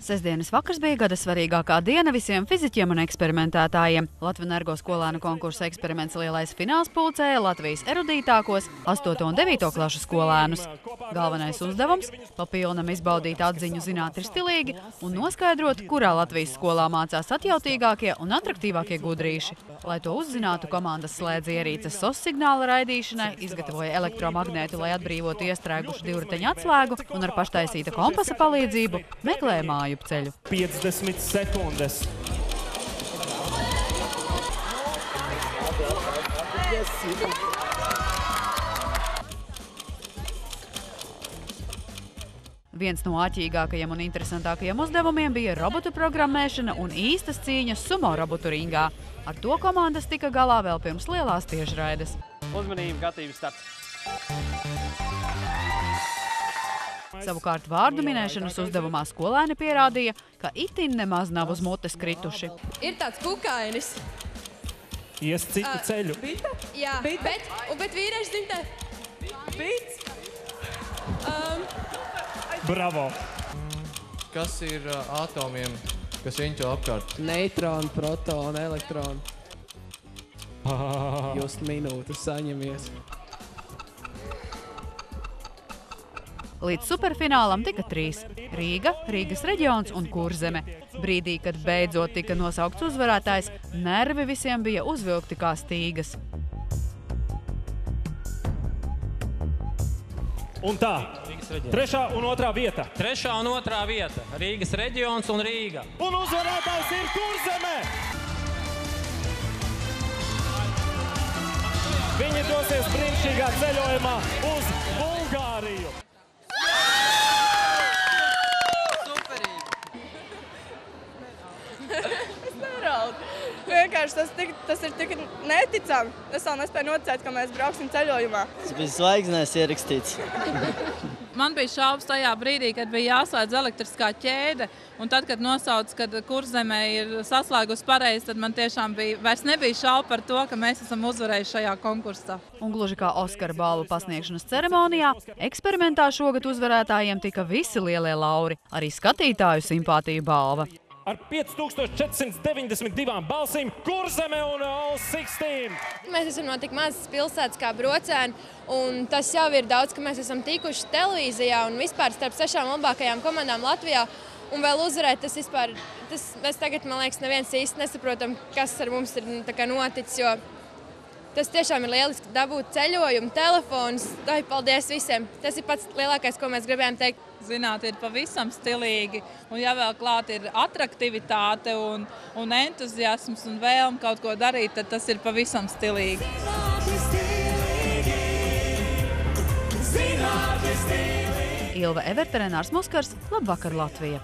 Sestdienas vakars bija gada svarīgākā diena visiem fiziķiem un eksperimentētājiem. Latvenergo skolēnu konkursa eksperiments lielais fināls pulcēja Latvijas erudītākos 8. un 9. klašu skolēnus. Galvenais uzdevums – pa pilnam izbaudīt atziņu zināt ir stilīgi un noskaidrot, kurā Latvijas skolā mācās atjautīgākie un atraktīvākie gudrīši. Lai to uzzinātu, komandas slēdza ierīces SOS signāla raidīšanai, izgatavoja elektromagnētu, lai atbrīvotu iestrēgušu divriteņu atslēgu un ar paštaisīta kompasa palīdzību meklēja māju ceļu. 50 sekundes. Viens no āķīgākajiem un interesantākajiem uzdevumiem bija robotu programmēšana un īstas cīņas sumo robotu ringā. Ar to komandas tika galā vēl pirms lielās tiešraides. Uzmanību, gatavības starts. Savukārt vārdu minēšanas uzdevumā skolēni pierādīja, ka itin nemaz nav uz mutes krituši. Ir tāds kukainis. Ies citu ceļu. Bita? Jā, bet vīrieši zin te. Bits? Bravo! Kas ir atomiem, kas viņu apkārt? Neitroni, protoni, elektroni. Just minūtes saņemies. Līdz superfinālam tika 3 – Rīga, Rīgas reģions un Kurzeme. Brīdī, kad beidzot tika nosaukts uzvarētājs, nervi visiem bija uzvilkti kā stīgas. Un tā, 3. un 2. vieta. 3. un 2. vieta. Rīgas reģions un Rīga. Un uzvarētājs ir Kurzeme! Viņi dosies brīnišķīgā ceļojumā uz Bulgāriju. Vienkārši tas ir tik neticami. Es vēl nespēju noticēt, ka mēs brauksim ceļojumā. Tas bija zvaigznēs ierakstīts. Man bija šaubas tajā brīdī, kad bija jāslēdz elektriskā ķēde, un tad, kad nosauc, kad Kurzemē ir saslēgusi pareizi, tad man tiešām vairs nebija šauba par to, ka mēs esam uzvarējuši šajā konkursā. Un gluži kā Oskara balvu pasniegšanas ceremonijā, eksperimentā šogad uzvarētājiem tika visi lielie lauri, arī skatītāju simpātiju balva. Ar 5492 balsīm Kurzeme un All 16. Mēs esam no tik mazas pilsētas kā Brocēni, un tas jau ir daudz, ka mēs esam tikuši televīzijā un vispār starp 6 labākajām komandām Latvijā. Un vēl uzvarēt, mēs tagad, man liekas, neviens īsti nesaprotam, kas ar mums ir noticis, jo tas tiešām ir lieliski dabūt ceļojumu, telefons. Paldies visiem! Tas ir pats lielākais, ko mēs gribējām teikt. Zināt, ir pavisam stilīgi, un ja vēl klāt ir atraktivitāte un entuziasms un vēlme kaut ko darīt, tad tas ir pavisam stilīgi. Ilva Everta, Renārs Muskars, Labvakar Latvija!